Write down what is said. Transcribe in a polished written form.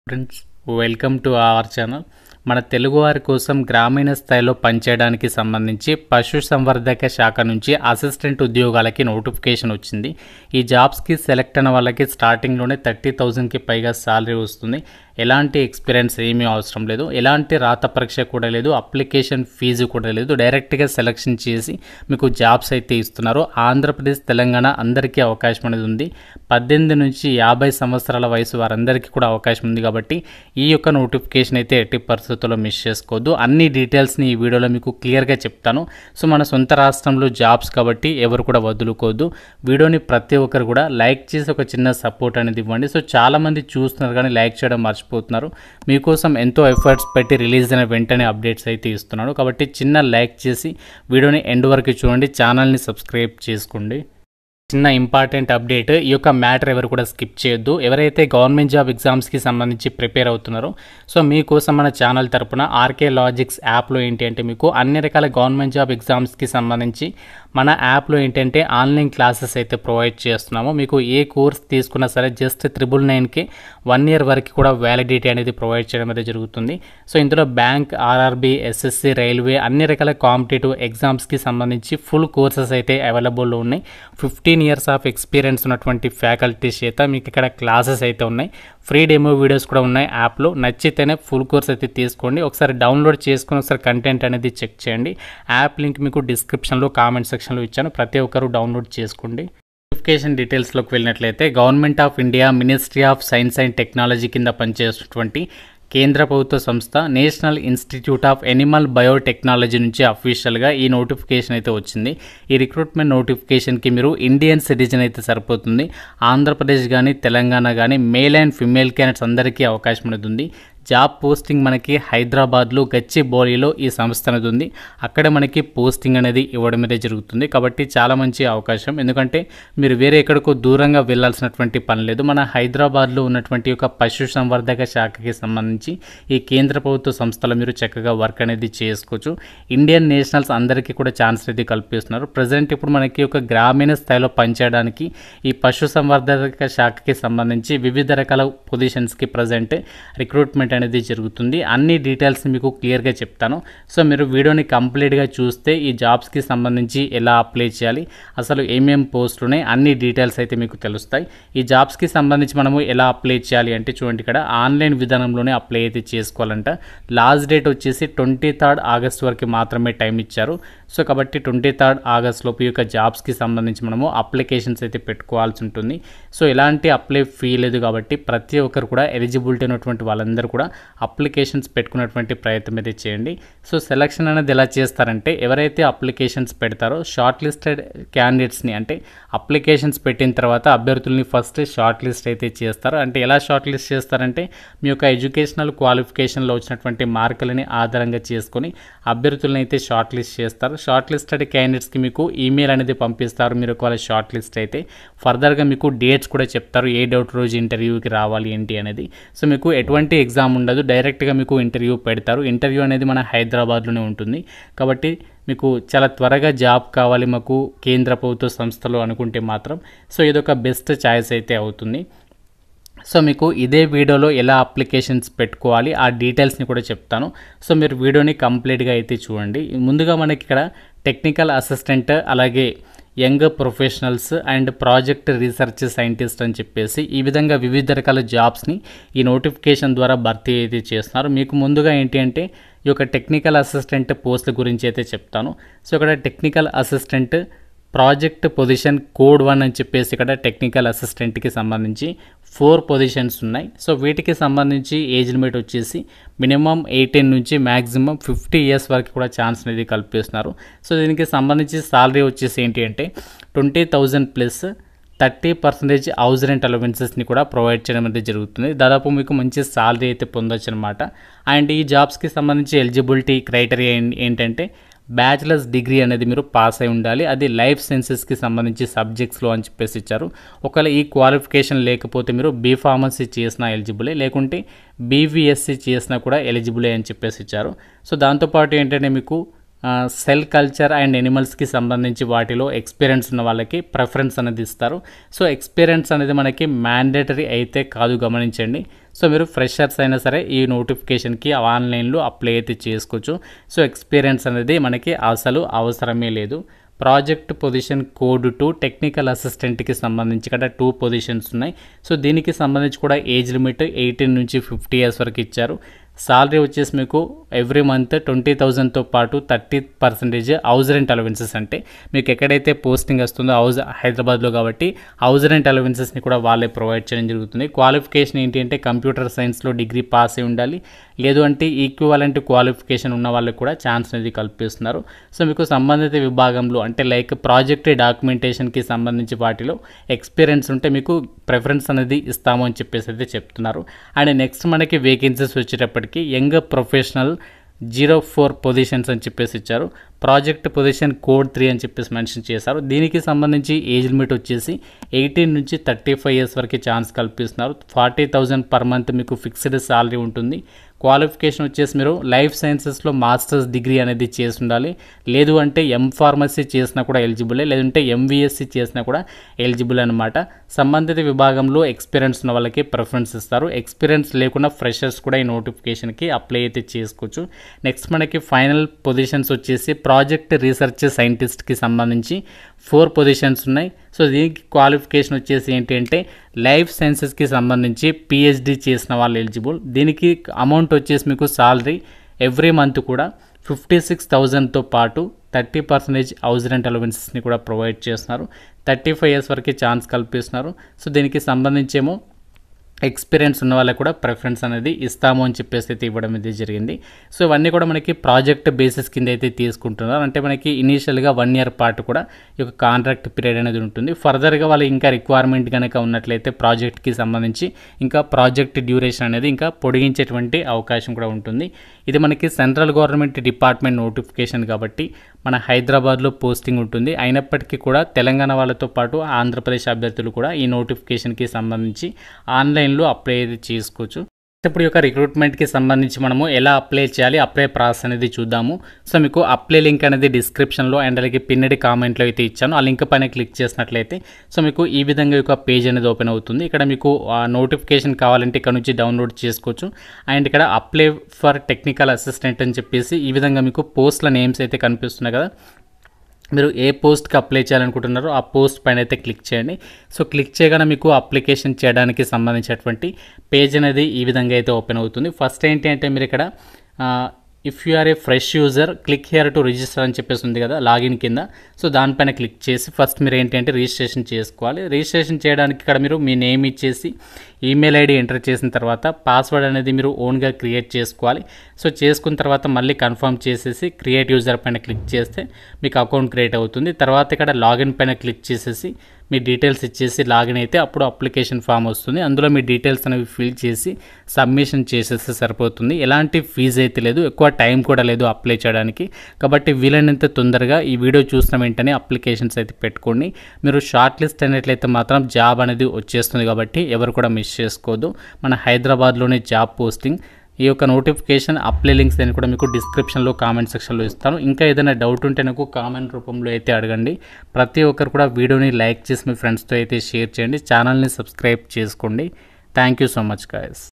Friends, welcome to our channel. మన తెలుగువారి కోసం గ్రామీణ స్థాయిలో పనిచేయడానికి సంబంధించి పశుసంవర్ధక శాఖ నుంచి అసిస్టెంట్ ఉద్యోగాలకి నోటిఫికేషన్ వచ్చింది. ఈ జాబ్స్కి సెలెక్ట్ అయిన వాళ్ళకి స్టార్టింగ్లోనే 30,000కి పైగా శాలరీ వస్తుంది. ఎలాంటి ఎక్స్పీరియన్స్ ఏమీ అవసరం లేదు, ఎలాంటి రాత పరీక్ష కూడా లేదు, అప్లికేషన్ ఫీజు కూడా లేదు. డైరెక్ట్గా సెలెక్షన్ చేసి మీకు జాబ్స్ అయితే ఇస్తున్నారు. ఆంధ్రప్రదేశ్, తెలంగాణ అందరికీ అవకాశం అనేది ఉంది. 18 నుంచి 50 సంవత్సరాల వయసు వారందరికీ కూడా అవకాశం ఉంది. కాబట్టి ఈ యొక్క నోటిఫికేషన్ అయితే ఎట్టి పరిస్థితుల్లో మిస్ చేసుకోవద్దు. అన్ని డీటెయిల్స్ని ఈ వీడియోలో మీకు క్లియర్గా చెప్తాను. సో మన సొంత రాష్ట్రంలో జాబ్స్ కాబట్టి ఎవరు కూడా వదులుకోవద్దు. వీడియోని ప్రతి ఒక్కరు కూడా లైక్ చేసి ఒక చిన్న సపోర్ట్ అనేది ఇవ్వండి. సో చాలామంది చూస్తున్నారు కానీ లైక్ చేయడం మర్చిపోతున్నారు. మీకోసం ఎంతో ఎఫర్ట్స్ పెట్టి రిలీజ్ అయిన వెంటనే అప్డేట్స్ అయితే ఇస్తున్నాడు. కాబట్టి చిన్న లైక్ చేసి వీడియోని ఎండ్ వరకు చూడండి, ఛానల్ని సబ్స్క్రైబ్ చేసుకోండి. చిన్న ఇంపార్టెంట్ అప్డేట్, ఈ యొక్క మ్యాటర్ ఎవరు కూడా స్కిప్ చేయొద్దు. ఎవరైతే గవర్నమెంట్ జాబ్ ఎగ్జామ్స్కి సంబంధించి ప్రిపేర్ అవుతున్నారో సో మీకోసం మన ఛానల్ తరపున ఆర్కే లాజిక్స్ యాప్లో ఏంటి అంటే మీకు అన్ని రకాల గవర్నమెంట్ జాబ్ ఎగ్జామ్స్కి సంబంధించి మన యాప్లో ఏంటంటే ఆన్లైన్ క్లాసెస్ అయితే ప్రొవైడ్ చేస్తున్నాము. మీకు ఏ కోర్స్ తీసుకున్నా సరే జస్ట్ 999కి 1 year వరకు కూడా వ్యాలిడిటీ అనేది ప్రొవైడ్ చేయడం అనేది జరుగుతుంది. సో ఇందులో బ్యాంక్, ఆర్ఆర్బీ, ఎస్ఎస్సి, రైల్వే అన్ని రకాల కాంపిటేటివ్ ఎగ్జామ్స్కి సంబంధించి ఫుల్ కోర్సెస్ అయితే అవైలబుల్లో ఉన్నాయి. 15 years ఆఫ్ ఎక్స్పీరియన్స్ ఉన్నటువంటి ఫ్యాకల్టీస్ చేత మీకు ఇక్కడ క్లాసెస్ అయితే ఉన్నాయి. ఫ్రీ డెమో వీడియోస్ కూడా ఉన్నాయి యాప్లో. నచ్చితేనే ఫుల్ కోర్స్ అయితే తీసుకోండి. ఒకసారి డౌన్లోడ్ చేసుకొని ఒకసారి కంటెంట్ అనేది చెక్ చేయండి. యాప్ లింక్ మీకు డిస్క్రిప్షన్లో, కామెంట్ సెక్షన్లో ఇచ్చాను. ప్రతి ఒక్కరు డౌన్లోడ్ చేసుకోండి. నోటిఫికేషన్ డీటెయిల్స్లోకి వెళ్ళినట్లయితే government of India ministry of science and technology కింద పనిచేస్తున్నటువంటి కేంద్ర ప్రభుత్వ సంస్థ national institute of Animal biotechnology నుంచి అఫీషియల్గా ఈ నోటిఫికేషన్ అయితే వచ్చింది. ఈ రిక్రూట్మెంట్ నోటిఫికేషన్కి మీరు ఇండియన్ సిటిజన్ అయితే సరిపోతుంది. ఆంధ్రప్రదేశ్ కానీ తెలంగాణ కానీ మేల్ అండ్ ఫిమేల్ క్యాండిడేట్స్ అందరికీ అవకాశం అనేది ఉంది. జాబ్ పోస్టింగ్ మనకి హైదరాబాద్లో గచ్చిబౌలిలో ఈ సంస్థ అనేది ఉంది. అక్కడ మనకి పోస్టింగ్ అనేది ఇవ్వడం అనేది జరుగుతుంది. కాబట్టి చాలా మంచి అవకాశం, ఎందుకంటే మీరు వేరే ఎక్కడికో దూరంగా వెళ్ళాల్సినటువంటి పని లేదు. మన హైదరాబాద్లో ఉన్నటువంటి ఒక పశుసంవర్ధక శాఖకి సంబంధించి ఈ కేంద్ర ప్రభుత్వ సంస్థలో మీరు చక్కగా వర్క్ అనేది చేసుకోవచ్చు. ఇండియన్ నేషనల్స్ అందరికీ కూడా ఛాన్స్ అనేది కల్పిస్తున్నారు. ప్రజెంట్ ఇప్పుడు మనకి ఒక గ్రామీణ స్థాయిలో పనిచేయడానికి ఈ పశుసంవర్ధక శాఖకి సంబంధించి వివిధ రకాల పొజిషన్స్కి ప్రజెంట్ రిక్రూట్మెంట్ అనేది జరుగుతుంది. అన్ని డీటెయిల్స్ మీకు క్లియర్గా చెప్తాను. సో మీరు వీడియోని కంప్లీట్గా చూస్తే ఈ జాబ్స్కి సంబంధించి ఎలా అప్లై చేయాలి, అసలు ఏమేం పోస్టులు ఉన్నాయి, అన్ని డీటెయిల్స్ అయితే మీకు తెలుస్తాయి. ఈ జాబ్స్కి సంబంధించి మనము ఎలా అప్లై చేయాలి అంటే చూడండి, ఇక్కడ ఆన్లైన్ విధానంలోనే అప్లై అయితే చేసుకోవాలంట. లాస్ట్ డేట్ వచ్చేసి 23rd ఆగస్ట్ వరకు మాత్రమే టైం ఇచ్చారు. సో కాబట్టి 23rd ఆగస్ట్ లోపు ఈ యొక్క జాబ్స్కి సంబంధించి మనము అప్లికేషన్స్ అయితే పెట్టుకోవాల్సి ఉంటుంది. సో ఎలాంటి అప్లై ఫీ లేదు కాబట్టి ప్రతి ఒక్కరు కూడా ఎలిజిబిలిటీ ఉన్నటువంటి వాళ్ళందరూ కూడా అప్లికేషన్స్ పెట్టుకున్నటువంటి ప్రయత్నం అయితే చేయండి. సో సెలక్షన్ అనేది ఎలా చేస్తారంటే ఎవరైతే అప్లికేషన్స్ పెడతారో షార్ట్ లిస్టెడ్ క్యాండిడేట్స్ని, అంటే అప్లికేషన్స్ పెట్టిన తర్వాత అభ్యర్థుల్ని ఫస్ట్ షార్ట్ లిస్ట్ అయితే చేస్తారు. అంటే ఎలా షార్ట్ లిస్ట్ చేస్తారంటే మీ యొక్క ఎడ్యుకేషనల్ క్వాలిఫికేషన్లో వచ్చినటువంటి మార్కులని ఆధారంగా చేసుకొని అభ్యర్థులను అయితే షార్ట్ లిస్ట్ చేస్తారు. షార్ట్ లిస్టెడ్ క్యాండిడేట్స్కి మీకు ఈమెయిల్ అనేది పంపిస్తారు. మీరు ఒకవేళ షార్ట్ లిస్ట్ అయితే ఫర్దర్గా మీకు డేట్స్ కూడా చెప్తారు, ఏ డేట్ రోజు ఇంటర్వ్యూకి రావాలి ఏంటి అనేది. సో మీకు ఎటువంటి ఎగ్జామ్ ఉండదు, డైరెక్ట్గా మీకు ఇంటర్వ్యూ పెడతారు. ఇంటర్వ్యూ అనేది మన హైదరాబాద్లోనే ఉంటుంది. కాబట్టి మీకు చాలా త్వరగా జాబ్ కావాలి మాకు కేంద్ర ప్రభుత్వ సంస్థలో అనుకుంటే మాత్రం సో ఇదొక బెస్ట్ ఛాయిస్ అయితే అవుతుంది. సో మీకు ఇదే వీడియోలో ఎలా అప్లికేషన్స్ పెట్టుకోవాలి ఆ డీటెయిల్స్ని కూడా చెప్తాను. సో మీరు వీడియోని కంప్లీట్గా అయితే చూడండి. ముందుగా మనకి ఇక్కడ టెక్నికల్ అసిస్టెంట్, అలాగే young professionals and project research scientist అని చెప్పేసి ఈ విధంగా వివిధ రకాల జాబ్స్ని ఈ నోటిఫికేషన్ ద్వారా భర్తీ అయితే చేస్తున్నారు. మీకు ముందుగా ఏంటి అంటే ఈ యొక్క టెక్నికల్ అసిస్టెంట్ పోస్టుల గురించి అయితే చెప్తాను. సో ఇక్కడ technical assistant project position code 1 అని చెప్పేసి ఇక్కడ టెక్నికల్ అసిస్టెంట్కి సంబంధించి 4 పొజిషన్స్ ఉన్నాయి. సో వీటికి సంబంధించి ఏజ్ లిమిట్ వచ్చేసి మినిమం 18 నుంచి మ్యాక్సిమం 50 years వరకు కూడా ఛాన్స్ అనేది కల్పిస్తున్నారు. సో దీనికి సంబంధించి సాలరీ వచ్చేసి ఏంటి అంటే 20,000 ప్లస్ 30% హౌస్ రెంట్ అలవెన్సెస్ని కూడా ప్రొవైడ్ చేయడం అనేది జరుగుతుంది. దాదాపు మీకు మంచి సాలరీ అయితే పొందొచ్చు అనమాట. అండ్ ఈ జాబ్స్కి సంబంధించి ఎలిజిబిలిటీ క్రైటీరియా ఏంటంటే బ్యాచిలర్స్ డిగ్రీ అనేది మీరు పాస్ అయి ఉండాలి. అది లైఫ్ సైన్సెస్కి సంబంధించి సబ్జెక్ట్స్లో అని చెప్పేసి ఇచ్చారు. ఒకవేళ ఈ క్వాలిఫికేషన్ లేకపోతే మీరు బీఫార్మసీ చేసినా ఎలిజిబులే, లేకుంటే బీవీఎస్సీ చేసినా కూడా ఎలిజిబులే అని చెప్పేసి ఇచ్చారు. సో దాంతోపాటు ఏంటంటే మీకు సెల్ కల్చర్ అండ్ ఎనిమల్స్కి సంబంధించి వాటిలో ఎక్స్పీరియన్స్ ఉన్న వాళ్ళకి ప్రిఫరెన్స్ అనేది ఇస్తారు. సో ఎక్స్పీరియన్స్ అనేది మనకి మ్యాండేటరీ అయితే కాదు, గమనించండి. సో మీరు ఫ్రెషర్స్ అయినా సరే ఈ నోటిఫికేషన్కి ఆన్లైన్లో అప్లై అయితే చేసుకోవచ్చు. సో ఎక్స్పీరియన్స్ అనేది మనకి అసలు అవసరమే లేదు. ప్రాజెక్ట్ పొజిషన్ కోడ్ 2 టెక్నికల్ అసిస్టెంట్కి సంబంధించి ఇక్కడ 2 పొజిషన్స్ ఉన్నాయి. సో దీనికి సంబంధించి కూడా ఏజ్ లిమిట్ 18 నుంచి 50 ఇయర్స్ వరకు ఇచ్చారు. సాలరీ వచ్చేసి మీకు ఎవ్రీ మంత్ 20,000తో పాటు 30% హౌస్ రెంట్ అలవెన్సెస్, అంటే మీకు ఎక్కడైతే పోస్టింగ్ వస్తుందో హైదరాబాద్లో కాబట్టి హౌస్ రెంట్ అలవెన్సెస్ని కూడా వాళ్ళే ప్రొవైడ్ చేయడం జరుగుతుంది. క్వాలిఫికేషన్ ఏంటి అంటే కంప్యూటర్ సైన్స్లో డిగ్రీ పాస్ అయి ఉండాలి, లేదు అంటే ఈక్వివాలెంట్ క్వాలిఫికేషన్ ఉన్న వాళ్ళకి కూడా ఛాన్స్ అనేది కల్పిస్తున్నారు. సో మీకు సంబంధిత విభాగంలో అంటే లైక్ ప్రాజెక్ట్ డాక్యుమెంటేషన్కి సంబంధించి వాటిలో ఎక్స్పీరియన్స్ ఉంటే మీకు ప్రిఫరెన్స్ అనేది ఇస్తాము అని చెప్పేసి అయితే చెప్తున్నారు. అండ్ నెక్స్ట్ మనకి వేకెన్సీస్ వచ్చేటప్పటికి యంగ్ ప్రొఫెషనల్ 04 పొజిషన్స్ అని చెప్పేసి ఇచ్చారు. ప్రాజెక్ట్ పొజిషన్ కోడ్ 3 అని చెప్పేసి మెన్షన్ చేశారు. దీనికి సంబంధించి ఏజ్ లిమిట్ వచ్చేసి 18 నుంచి 35 ఇయర్స్ వరకు ఛాన్స్ కల్పిస్తున్నారు. 40,000 పర్ మంత్ మీకు ఫిక్స్డ్ సాలరీ ఉంటుంది. క్వాలిఫికేషన్ వచ్చేసి మీరు లైఫ్ సైన్సెస్లో మాస్టర్స్ డిగ్రీ అనేది చేసి ఉండాలి, లేదు అంటే ఫార్మసీ చేసినా కూడా ఎలిజిబులే, లేదంటే MVSC చేసినా కూడా ఎలిజిబుల్ అనమాట. సంబంధిత విభాగంలో ఎక్స్పీరియన్స్ ఉన్న వాళ్ళకి ప్రిఫరెన్స్ ఇస్తారు. ఎక్స్పీరియన్స్ లేకుండా ఫ్రెషర్స్ కూడా ఈ నోటిఫికేషన్కి అప్లై అయితే చేసుకోవచ్చు. నెక్స్ట్ మనకి ఫైనల్ పొజిషన్స్ వచ్చేసి ప్రాజెక్ట్ రీసెర్చ్ సైంటిస్ట్కి సంబంధించి 4 పొజిషన్స్ ఉన్నాయి. సో దీనికి క్వాలిఫికేషన్ వచ్చేసి ఏంటి అంటే లైఫ్ సైన్సెస్కి సంబంధించి PhD చేసిన వాళ్ళు ఎలిజిబుల్. దీనికి అమౌంట్ వచ్చేసి మీకు సాలరీ ఎవ్రీ మంత్ కూడా 56,000తో పాటు 30% హౌస్ రెంట్ అలవెన్సెస్ని కూడా ప్రొవైడ్ చేస్తున్నారు. 35 ఇయర్స్ వరకు ఛాన్స్ కల్పిస్తున్నారు. సో దీనికి సంబంధించేమో ఎక్స్పీరియన్స్ ఉన్న వాళ్ళకి కూడా ప్రిఫరెన్స్ అనేది ఇస్తాము అని చెప్పేసి అయితే ఇవ్వడం అయితే జరిగింది. సో ఇవన్నీ కూడా మనకి ప్రాజెక్ట్ బేసిస్ కింద అయితే తీసుకుంటున్నారు. అంటే మనకి ఇనీషియల్గా 1 ఇయర్ పాటు కూడా ఈ యొక్క కాంట్రాక్ట్ పీరియడ్ అనేది ఉంటుంది. ఫర్దర్గా వాళ్ళు ఇంకా రిక్వైర్మెంట్ కనుక ఉన్నట్లయితే ప్రాజెక్ట్కి సంబంధించి ఇంకా ప్రాజెక్ట్ డ్యూరేషన్ అనేది ఇంకా పొడిగించేటువంటి అవకాశం కూడా ఉంటుంది. ఇది మనకి సెంట్రల్ గవర్నమెంట్ డిపార్ట్మెంట్ నోటిఫికేషన్ కాబట్టి మన హైదరాబాద్లో పోస్టింగ్ ఉంటుంది. అయినప్పటికీ కూడా తెలంగాణ వాళ్ళతో పాటు ఆంధ్రప్రదేశ్ అభ్యర్థులు కూడా ఈ నోటిఫికేషన్కి సంబంధించి ఆన్లైన్లో అప్లై చేసుకోవచ్చు. ఇప్పుడు ఈ యొక్క రిక్రూట్మెంట్కి సంబంధించి మనము ఎలా అప్లై చేయాలి, అప్లై ప్రాసెస్ అనేది చూద్దాము. సో మీకు అప్లై లింక్ అనేది డిస్క్రిప్షన్లో అండ్ అలాగే పిన్నెడ్ కామెంట్లో అయితే ఇచ్చాను. ఆ లింక్ పైన క్లిక్ చేసినట్లయితే సో మీకు ఈ విధంగా ఒక పేజ్ అనేది ఓపెన్ అవుతుంది. ఇక్కడ మీకు నోటిఫికేషన్ కావాలంటే ఇక్కడ నుంచి డౌన్లోడ్ చేసుకోవచ్చు. అండ్ ఇక్కడ అప్లై ఫర్ టెక్నికల్ అసిస్టెంట్ అని చెప్పేసి ఈ విధంగా మీకు పోస్ట్ల నేమ్స్ అయితే కనిపిస్తున్నాయి కదా. మీరు ఏ పోస్ట్కి అప్లై చేయాలనుకుంటున్నారో ఆ పోస్ట్ పైన అయితే క్లిక్ చేయండి. సో క్లిక్ చేయగానే మీకు అప్లికేషన్ చేయడానికి సంబంధించినటువంటి పేజ్ అనేది ఈ విధంగా అయితే ఓపెన్ అవుతుంది. ఫస్ట్ ఏంటి అంటే మీరు ఇక్కడ if you are a fresh user click here to register అని చెప్పేసి ఉంది కదా లాగిన్ కింద. సో దానిపైన క్లిక్ చేసి ఫస్ట్ మీరు ఏంటి అంటే రిజిస్ట్రేషన్ చేసుకోవాలి. రిజిస్ట్రేషన్ చేయడానికి ఇక్కడ మీరు మీ నేమ్ ఇచ్చేసి ఈమెయిల్ ఐడి ఎంటర్ చేసిన తర్వాత పాస్వర్డ్ అనేది మీరు ఓన్గా క్రియేట్ చేసుకోవాలి. సో చేసుకున్న తర్వాత మళ్ళీ కన్ఫర్మ్ చేసేసి క్రియేట్ యూజర్ పైన క్లిక్ చేస్తే మీకు అకౌంట్ క్రియేట్ అవుతుంది. తర్వాత ఇక్కడ లాగిన్ పైన క్లిక్ చేసేసి మీ డీటెయిల్స్ ఇచ్చేసి లాగిన్ అయితే అప్పుడు అప్లికేషన్ ఫామ్ వస్తుంది. అందులో మీ డీటెయిల్స్ అనేవి ఫిల్ చేసి సబ్మిషన్ చేసేస్తే సరిపోతుంది. ఎలాంటి ఫీజు అయితే లేదు, ఎక్కువ టైం కూడా లేదు అప్లై చేయడానికి. కాబట్టి వీలైనంత తొందరగా ఈ వీడియో చూసిన వెంటనే అప్లికేషన్స్ అయితే పెట్టుకోండి. మీరు షార్ట్ లిస్ట్ అయినట్లయితే మాత్రం జాబ్ అనేది వచ్చేస్తుంది కాబట్టి ఎవరు కూడా మిస్ చేసుకోవద్దు. మన హైదరాబాద్లోనే జాబ్ పోస్టింగ్. ఈ యొక్క నోటిఫికేషన్ అప్లై లింక్స్ అని కూడా మీకు డిస్క్రిప్షన్లో కామెంట్ సెక్షన్లో ఇస్తాను. ఇంకా ఏదైనా డౌట్ ఉంటే నాకు కామెంట్ రూపంలో అయితే అడగండి. ప్రతి ఒక్కరు కూడా వీడియోని లైక్ చేసి మీ ఫ్రెండ్స్తో అయితే షేర్ చేయండి. ఛానల్ని సబ్స్క్రైబ్ చేసుకోండి. Thank you so much guys.